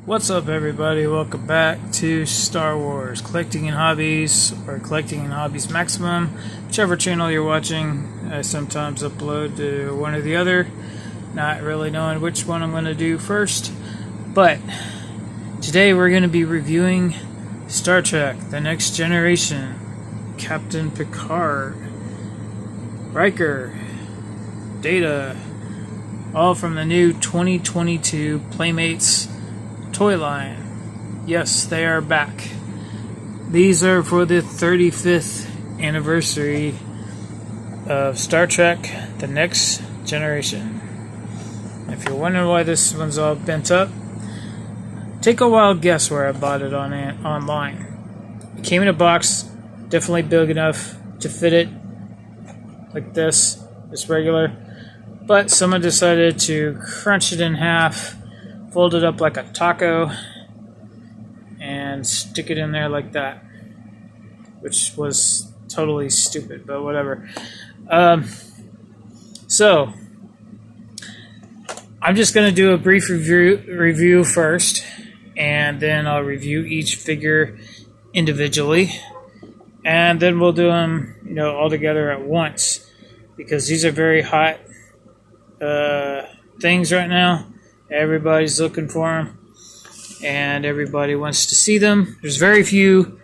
What's up, everybody? Welcome back to Star Wars Collecting and Hobbies, or Collecting and Hobbies Maximum, whichever channel you're watching. I sometimes upload to one or the other, not really knowing which one I'm going to do first. But today we're going to be reviewing Star Trek: The Next Generation, Captain Picard, Riker, Data, all from the new 2022 Playmates toy line. Yes, they are back. These are for the 35th anniversary of Star Trek: The Next Generation. If you're wondering why this one's all bent up, take a wild guess where I bought it online. It came in a box, definitely big enough to fit it like this, just regular, but someone decided to crunch it in half, fold it up like a taco, and stick it in there like that, which was totally stupid, but whatever. So I'm just going to do a brief review first, and then I'll review each figure individually, and then we'll do them, all together at once, because these are very hot things right now. Everybody's looking for them, and everybody wants to see them. There's very few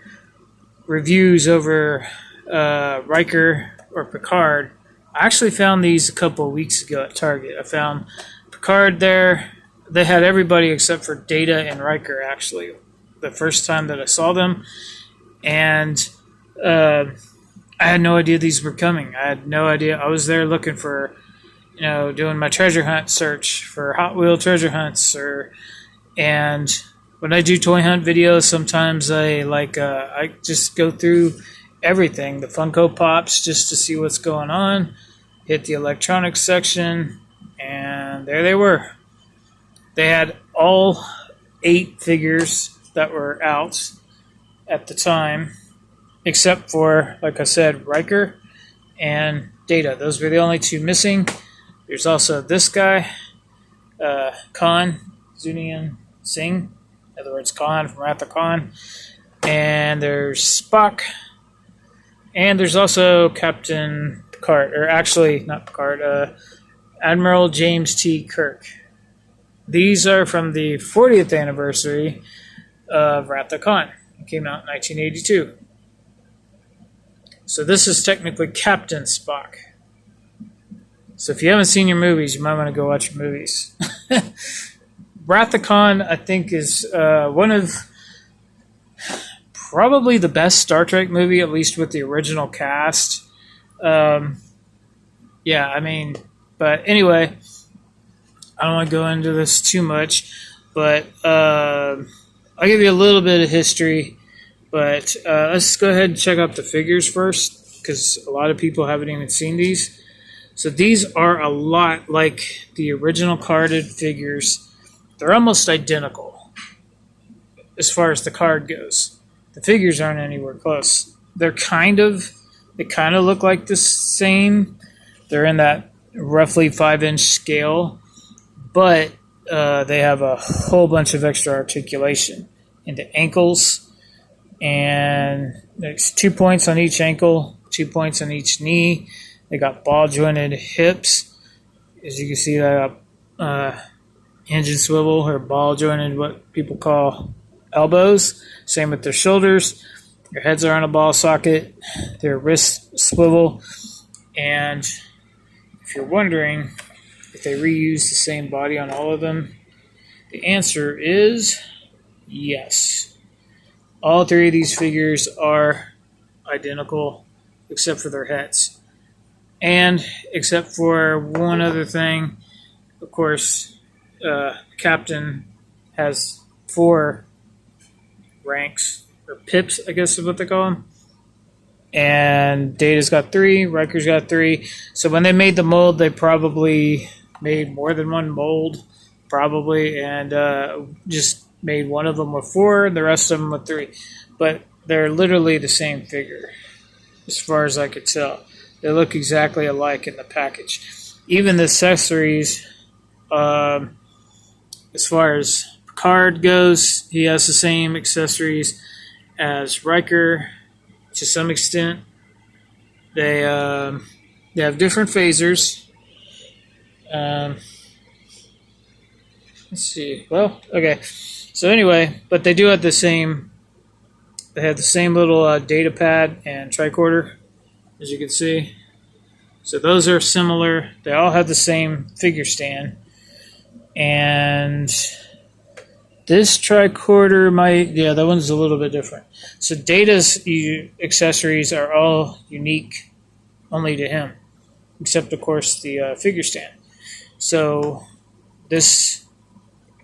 reviews over Riker or Picard. I actually found these a couple of weeks ago at Target. I found Picard there. They had everybody except for Data and Riker, actually, the first time that I saw them. And I had no idea these were coming. I had no idea. I was there looking for, doing my treasure hunt search for Hot Wheel treasure hunts, and when I do toy hunt videos, sometimes I just go through everything, the Funko Pops, just to see what's going on. Hit the electronics section, and there they were. They had all 8 figures that were out at the time, except for, like I said, Riker and Data. Those were the only 2 missing. There's also this guy, Khan, Zunian Singh, in other words, Khan from Wrath of Khan. And there's Spock. And there's also Captain Picard, or actually, not Picard, Admiral James T. Kirk. These are from the 40th anniversary of Wrath of Khan. It came out in 1982. So this is technically Captain Spock. So if you haven't seen your movies, you might want to go watch your movies. Wrath of Khan, I think, is one of probably the best Star Trek movie, at least with the original cast. But anyway, I don't want to go into this too much, but I'll give you a little bit of history. But let's go ahead and check out the figures first, because a lot of people haven't even seen these. So these are a lot like the original carded figures. They're almost identical as far as the card goes. The figures aren't anywhere close. They kind of look like the same. They're in that roughly 5-inch scale, but they have a whole bunch of extra articulation in the ankles, and there's 2 points on each ankle, 2 points on each knee. They got ball-jointed hips. As you can see, they got hinge and swivel, or ball-jointed, what people call elbows. Same with their shoulders. Their heads are on a ball socket. Their wrists swivel. And if you're wondering if they reuse the same body on all of them, the answer is yes. All 3 of these figures are identical except for their heads. And except for one other thing, of course, Captain has 4 ranks, or pips, I guess is what they call them. And Data's got 3, Riker's got 3. So when they made the mold, they probably made more than one mold, probably, and just made one of them with 4, and the rest of them with 3. But they're literally the same figure, as far as I could tell. They look exactly alike in the package. Even the accessories, as far as Picard goes, he has the same accessories as Riker to some extent. They have different phasers. Let's see. Well, okay. So anyway, but they do have the same. They have the same little data pad and tricorder, as you can see. So those are similar. They all have the same figure stand. And this tricorder might, yeah, that one's a little bit different. So Data's accessories are all unique only to him, except of course the figure stand. So this,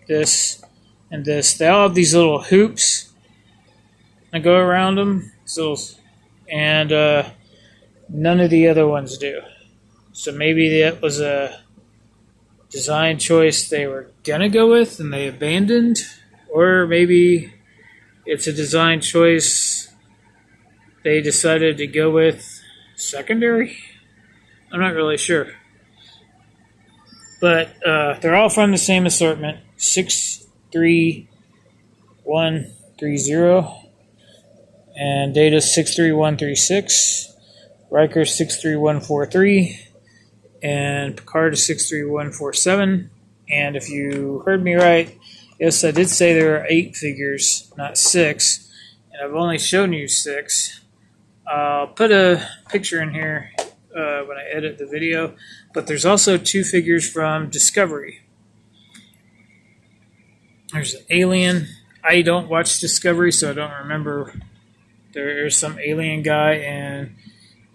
and this, they all have these little hoops that go around them. And none of the other ones do. So maybe that was a design choice they were gonna go with and they abandoned, or maybe it's a design choice they decided to go with secondary. I'm not really sure, but they're all from the same assortment: 63130, and Data 63136, Riker 63143. And Picard is 63147. And if you heard me right, yes, I did say there are 8 figures, not 6. And I've only shown you 6. I'll put a picture in here when I edit the video. But there's also 2 figures from Discovery. There's an alien. I don't watch Discovery, so I don't remember. There's some alien guy and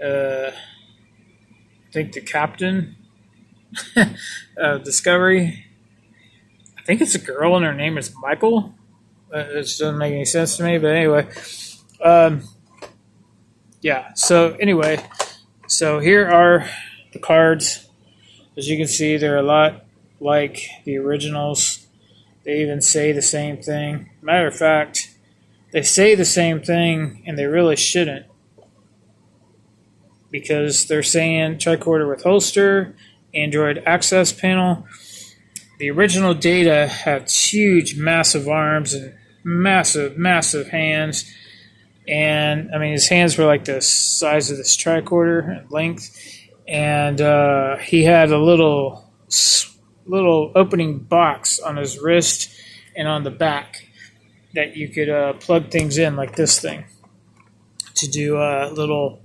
I think the captain of Discovery. I think it's a girl and her name is Michael. It doesn't make any sense to me, but anyway. Yeah, so anyway. So here are the cards. As you can see, they're a lot like the originals. They even say the same thing. Matter of fact, they say the same thing and they really shouldn't, because they're saying tricorder with holster, Android access panel. The original Data had huge, massive arms and massive hands. And, I mean, his hands were like the size of this tricorder in length. And he had a little opening box on his wrist and on the back that you could plug things in, like this thing, to do a little...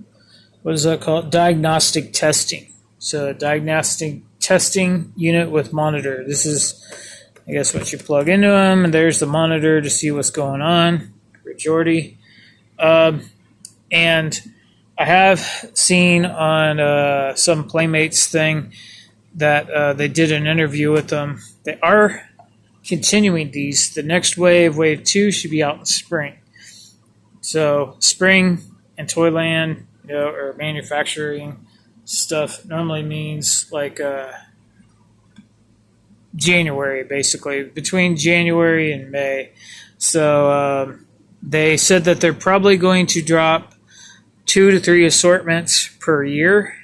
what is that called? Diagnostic testing. So a diagnostic testing unit with monitor. This is, I guess, what you plug into them. And there's the monitor to see what's going on. Majority. And I have seen on some Playmates thing that they did an interview with them. They are continuing these. The next wave, wave 2, should be out in spring. So spring and Toyland, or manufacturing stuff normally means like January, basically, between January and May. So they said that they're probably going to drop 2 to 3 assortments per year.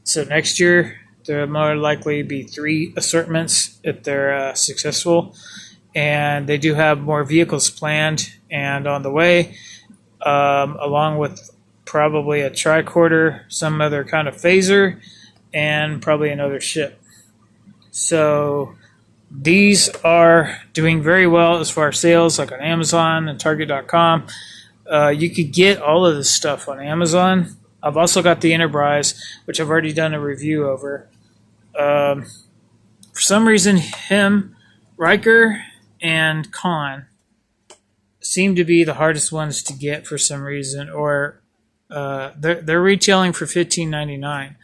So next year, there will more likely be 3 assortments if they're successful. And they do have more vehicles planned and on the way, along with probably a tricorder, some other kind of phaser, and probably another ship. So these are doing very well as far as sales, like on Amazon and Target.com. You could get all of this stuff on Amazon. I've also got the Enterprise, which I've already done a review over. For some reason, Riker, and Khan seem to be the hardest ones to get for some reason, or they're retailing for $15.99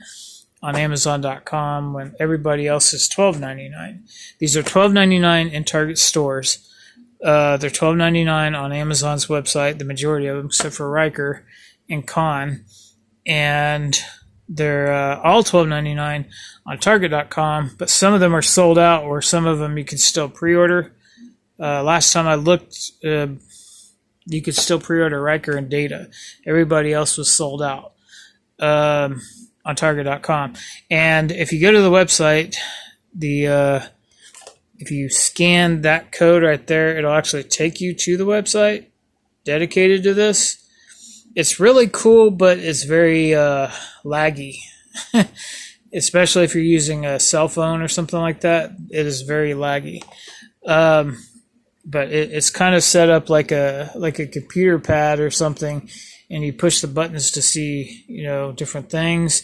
on Amazon.com when everybody else is $12.99. These are $12.99 in Target stores. They're $12.99 on Amazon's website, the majority of them, except for Riker and Khan. And they're all $12.99 on Target.com, but some of them are sold out, or some of them you can still pre-order. Last time I looked, you could still pre-order Riker and Data. Everybody else was sold out on Target.com. And if you go to the website, the if you scan that code right there, it'll actually take you to the website dedicated to this. It's really cool, but it's very laggy. Especially if you're using a cell phone or something like that, it is very laggy. But it's kind of set up like a computer pad or something, and you push the buttons to see different things.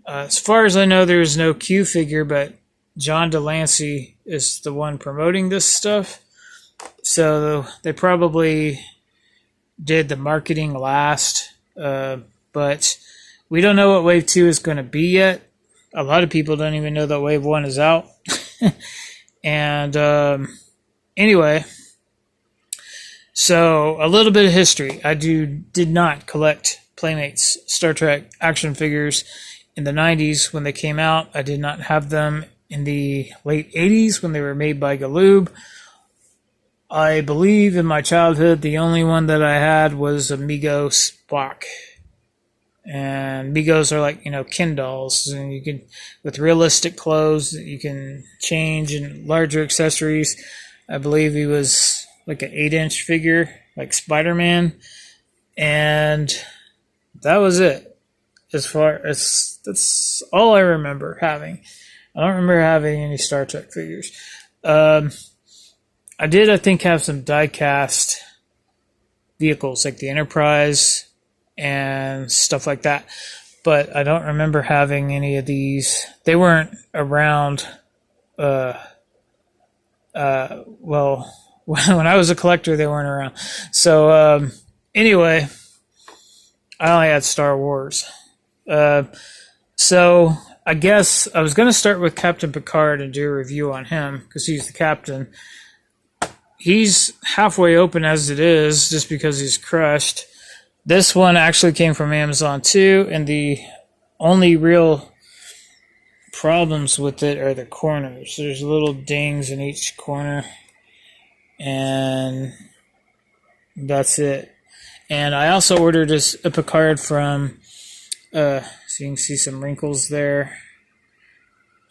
As far as I know, there is no Q figure, but John Delancey is the one promoting this stuff, so they probably did the marketing last. But we don't know what Wave 2 is going to be yet. A lot of people don't even know that Wave 1 is out. And anyway, so a little bit of history. I did not collect Playmates Star Trek action figures in the 90s when they came out. I did not have them in the late 80s when they were made by Galoob. I believe in my childhood the only one that I had was a Mego Spock. And Megos are like, Ken dolls, and you can, with realistic clothes that you can change and larger accessories. I believe he was like an 8-inch figure, like Spider-Man, and that was it. As far as that's all I remember having. I don't remember having any Star Trek figures. I did, I think, have some die-cast vehicles like the Enterprise and stuff like that, but I don't remember having any of these. They weren't around. Well, when I was a collector, they weren't around. So anyway, I only had Star Wars. So I guess I was going to start with Captain Picard and do a review on him because he's the captain. He's halfway open as it is, just because he's crushed. This one actually came from Amazon too, and the only real problems with it are the corners. There's little dings in each corner, and that's it. And I also ordered a Picard from, so you can see some wrinkles there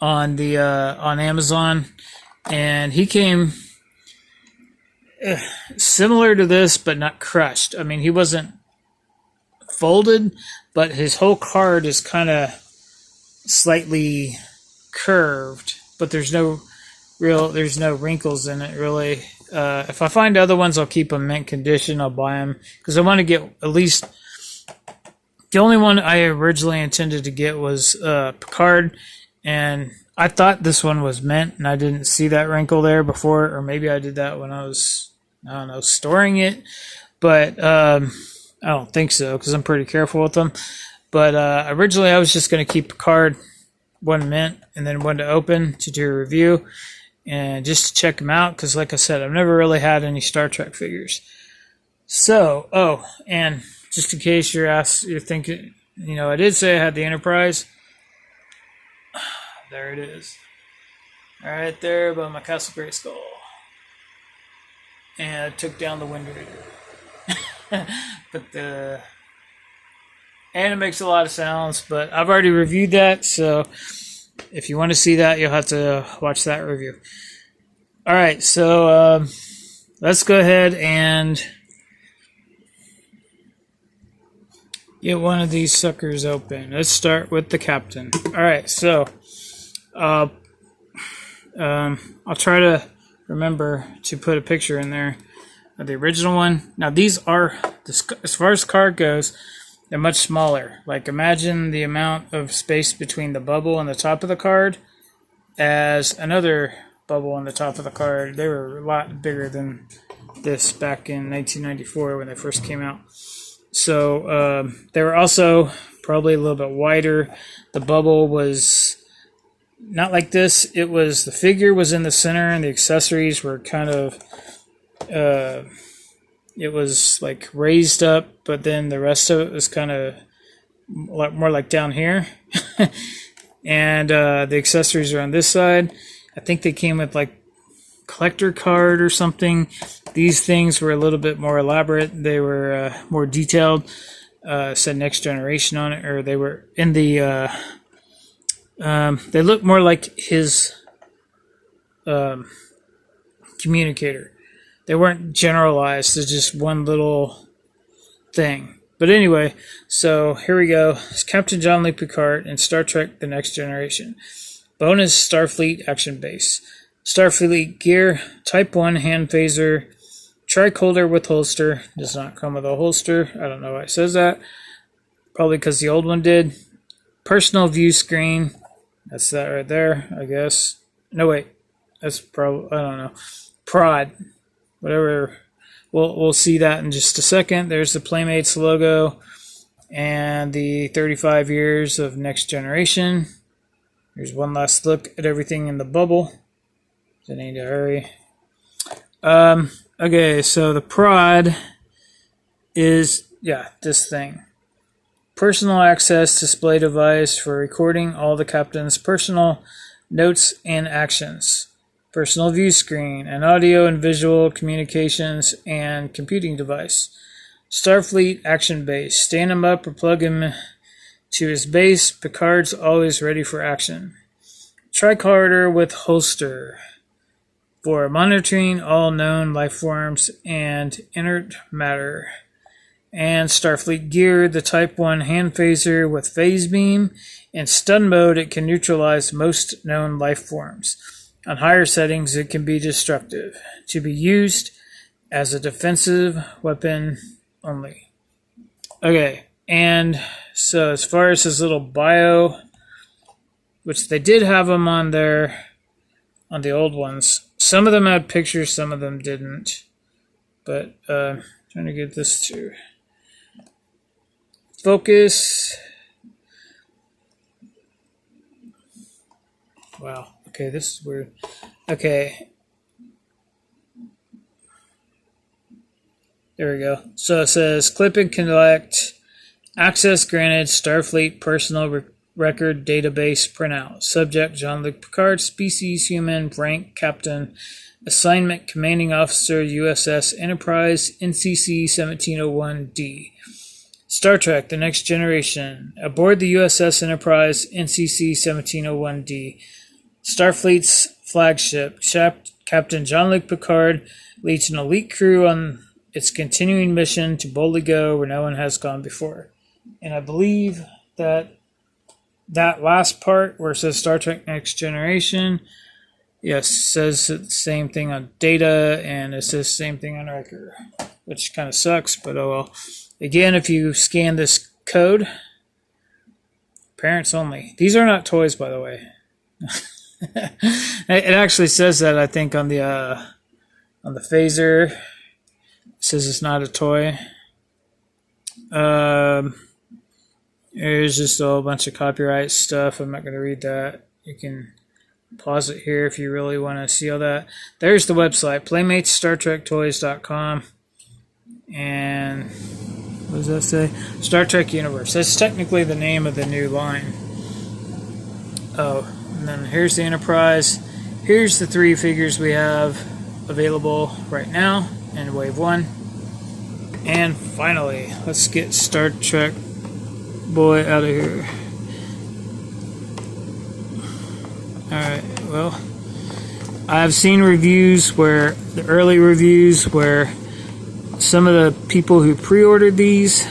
on the on Amazon, and he came similar to this, but not crushed. I mean, he wasn't folded, but his whole card is kind of slightly curved, but there's no wrinkles in it really. If I find other ones, I'll keep them mint condition. I'll buy them because I want to get at least. The only one I originally intended to get was Picard, and I thought this one was mint, and I didn't see that wrinkle there before, or maybe I did that when I was, I don't know, storing it, but I don't think so because I'm pretty careful with them. But originally I was just going to keep Picard one mint and then one to open to do a review and just to check them out because, like I said, I've never really had any Star Trek figures. So, and just in case you're thinking, I did say I had the Enterprise. There it is. Right there by my Castle Grayskull. And I took down the Wind Raider. And it makes a lot of sounds, but I've already reviewed that, so if you want to see that, you'll have to watch that review. Alright, so let's go ahead and get one of these suckers open. Let's start with the captain. Alright, so I'll try to remember to put a picture in there of the original one. Now these are, as far as card goes, they're much smaller. Like imagine the amount of space between the bubble and the top of the card as another bubble on the top of the card. They were a lot bigger than this back in 1994 when they first came out. So they were also probably a little bit wider. The bubble was not like this. It was, the figure was in the center and the accessories were kind of it was like raised up, but then the rest of it was kind of more like down here. And the accessories are on this side. I think they came with like collector card or something. These things were a little bit more elaborate. They were more detailed. Said Next Generation on it, or they were in the they look more like his communicator. They weren't generalized to just one little thing. But anyway, so here we go. It's Captain Jean-Luc Picard in Star Trek The Next Generation. Bonus Starfleet Action Base. Starfleet gear, Type 1 hand phaser, tricolor with holster. Does not come with a holster. I don't know why it says that. Probably because the old one did. Personal view screen. That's that right there, I guess. No, wait. That's probably, I don't know. Prod. Whatever. We'll see that in just a second. There's the Playmates logo and the 35 years of Next Generation. Here's one last look at everything in the bubble. I need to hurry. Okay, so the prod is, this thing. Personal access display device for recording all the captain's personal notes and actions. Personal view screen, an audio and visual communications and computing device. Starfleet action base. Stand him up or plug him to his base. Picard's always ready for action. Tricorder with holster for monitoring all known life forms and inert matter. And Starfleet gear, the Type 1 hand phaser with phase beam. In stun mode, it can neutralize most known life forms. On higher settings, it can be destructive, to be used as a defensive weapon only. Okay, and so as far as his little bio, which they did have them on there, on the old ones. Some of them had pictures, some of them didn't. But trying to get this to focus. Wow. Okay, this is weird. Okay. There we go. So it says clip and collect, access granted, Starfleet personal record database printout. Subject Jean-Luc Picard, species human, rank captain, assignment commanding officer, USS Enterprise, NCC 1701D. Star Trek The Next Generation. Aboard the USS Enterprise, NCC 1701D. Starfleet's flagship, Captain Jean-Luc Picard leads an elite crew on its continuing mission to boldly go where no one has gone before. And I believe that last part where it says Star Trek Next Generation, yes, says the same thing on Data, and it says the same thing on Riker, which kind of sucks, but oh well. Again, if you scan this code, parents only. These are not toys, by the way. It actually says that, I think, on the phaser. It says it's not a toy. There's just a whole bunch of copyright stuff. I'm not going to read that. You can pause it here if you really want to see all that. There's the website, PlaymatesStarTrekToys.com. And what does that say? Star Trek Universe. That's technically the name of the new line. Oh. And then here's the Enterprise. Here's the 3 figures we have available right now in Wave 1. And finally, let's get Star Trek boy out of here. Alright, well, I've seen reviews where, the early reviews where some of the people who pre-ordered these,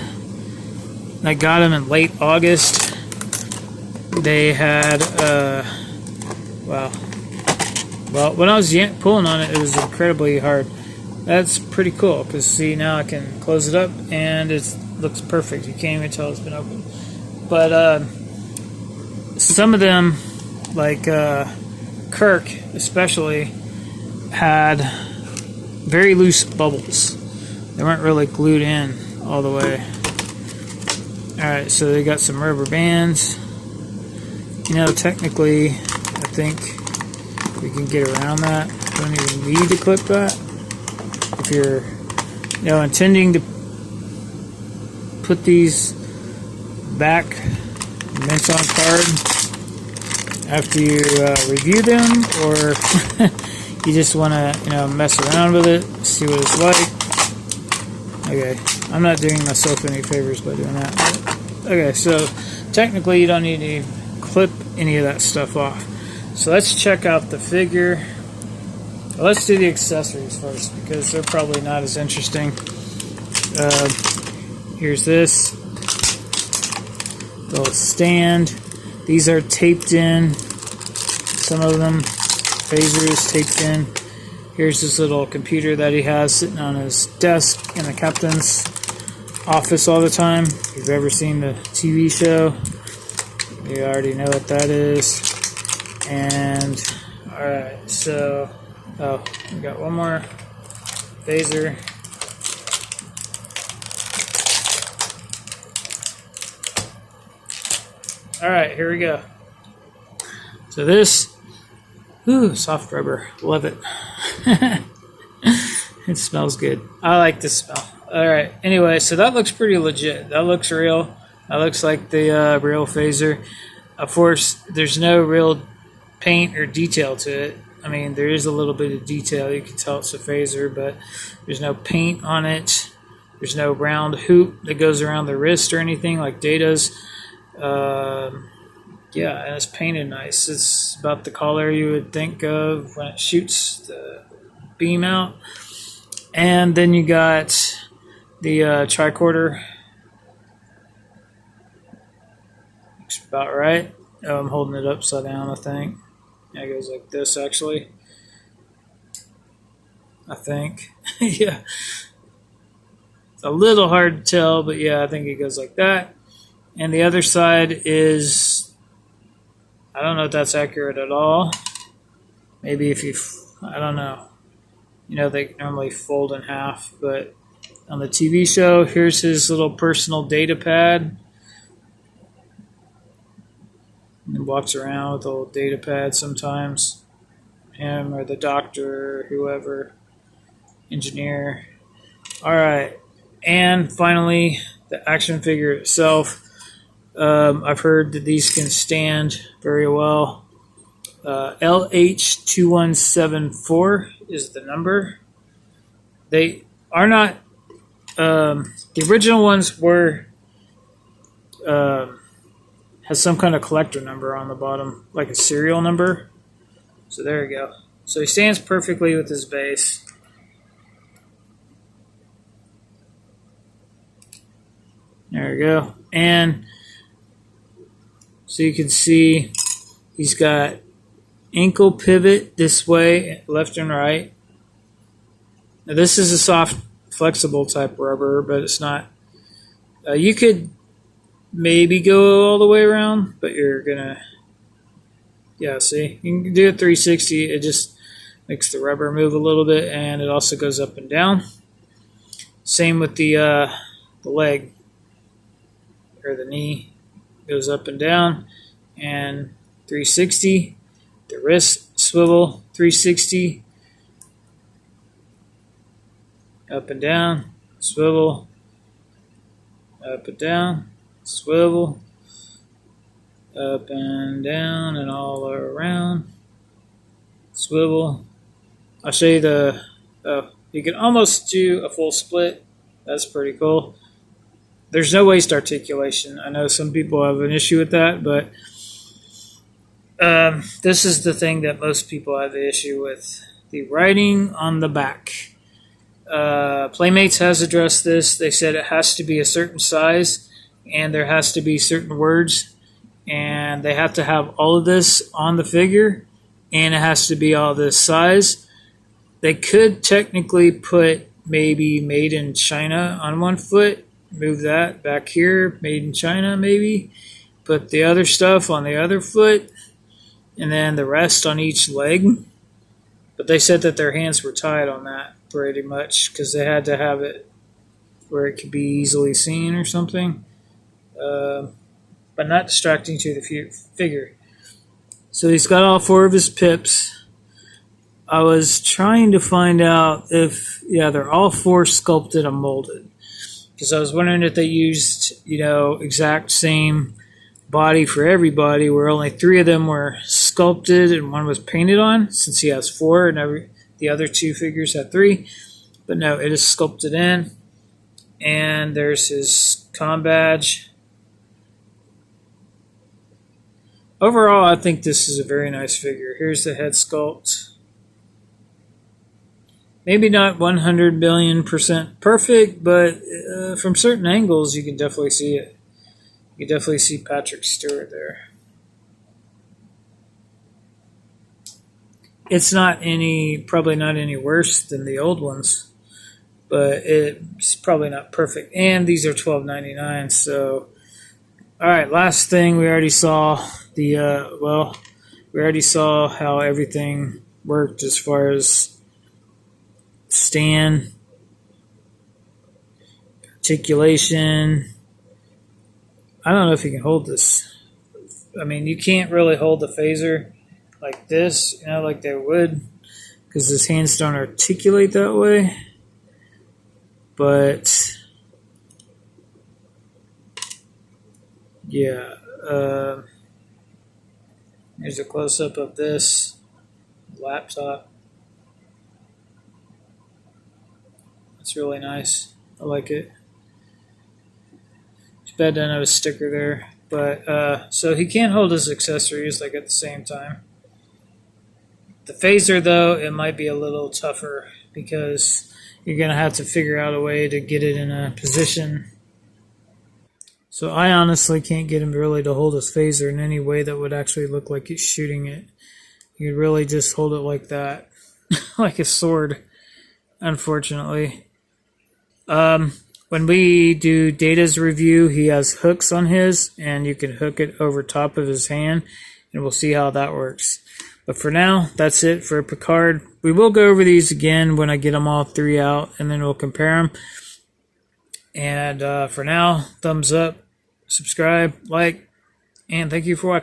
I got them in late August. They had, well, when I was pulling on it, it was incredibly hard. That's pretty cool, because see, now I can close it up, and it looks perfect. You can't even tell it's been opened. But some of them, like Kirk especially, had very loose bubbles. They weren't really glued in all the way. Alright, so they got some rubber bands. You know, technically, I think we can get around that. Don't even need to clip that. If you're, intending to put these back mints on card after you review them, or you just want to, mess around with it, see what it's like. Okay, I'm not doing myself any favors by doing that. Okay, so technically you don't need to clip any of that stuff off. So let's check out the figure. Well, let's do the accessories first because they're probably not as interesting. Here's this little stand. These are taped in. Some of them, phaser is taped in. Here's this little computer that he has sitting on his desk in the captain's office all the time. If you've ever seen the TV show, you already know what that is. And alright, so we got one more phaser. Alright, here we go. So this, soft rubber, love it. It smells good. I like this smell. Alright, anyway, so that looks pretty legit. That looks real. That looks like the real phaser. Of course, there's no real paint or detail to it. I mean, there is a little bit of detail. You can tell it's a phaser, but there's no paint on it. There's no round hoop that goes around the wrist or anything like Data's. Yeah, and it's painted nice. It's about the color you would think of when it shoots the beam out. And then you got the tricorder. Looks about right. Oh, I'm holding it upside down, I think. Yeah, it goes like this, actually. I think. Yeah. It's a little hard to tell, but yeah, I think it goes like that. And the other side is, I don't know if that's accurate at all. Maybe if you, I don't know. You know, they normally fold in half, but on the TV show, here's his little personal data pad. He walks around with a little data pad sometimes. Him or the doctor or whoever, engineer. All right. And finally, the action figure itself. I've heard that these can stand very well. LH2174 is the number. They are not. The original ones were has some kind of collector number on the bottom, like a serial number. So there you go. So he stands perfectly with his base. There we go. And so you can see he's got ankle pivot this way, left and right. Now this is a soft, flexible type rubber, but it's not. You could maybe go all the way around, but you're gonna, yeah, see, you can do a 360. It just makes the rubber move a little bit, and it also goes up and down. Same with the leg or the knee, goes up and down, and 360. The wrist swivel, 360, up and down, swivel, up and down, swivel, up and down and all around, swivel. I'll show you the, you can almost do a full split. That's pretty cool. There's no waist articulation. I know some people have an issue with that, but this is the thing that most people have the issue with. The writing on the back. Playmates has addressed this. They said it has to be a certain size and there has to be certain words, and they have to have all of this on the figure, and it has to be all this size. They could technically put maybe made in China on one foot, move that back here, made in China maybe, put the other stuff on the other foot, and then the rest on each leg. But they said that their hands were tied on that pretty much because they had to have it where it could be easily seen or something, but not distracting to the figure. So he's got all four of his pips. I was trying to find out if, yeah, they're all four sculpted and molded, because I was wondering if they used, exact same body for everybody, where only three of them were sculpted and one was painted on, since he has four and the other two figures had three. But no, it is sculpted in. And there's his comm badge. Overall, I think this is a very nice figure. Here's the head sculpt. Maybe not 100 billion% perfect, but from certain angles, you can definitely see it. You can definitely see Patrick Stewart there. It's probably not any worse than the old ones, but it's probably not perfect. And these are $12.99. So, all right, last thing we already saw we already saw how everything worked as far as stand, articulation. I don't know if you can hold this. I mean, you can't really hold the phaser like this, like they would, because his hands don't articulate that way. But yeah, here's a close-up of this laptop. It's really nice. I like it. Too bad I don't have a sticker there. But so he can't hold his accessories like at the same time. The phaser, though, it might be a little tougher because you're going to have to figure out a way to get it in a position. So I honestly can't get him really to hold his phaser in any way that would actually look like he's shooting it. You'd really just hold it like that, like a sword, unfortunately. When we do Data's review, he has hooks on his, and you can hook it over top of his hand, and we'll see how that works. But for now, that's it for Picard. We will go over these again when I get them all three out, and then we'll compare them. And for now, thumbs up, subscribe, like, and thank you for watching.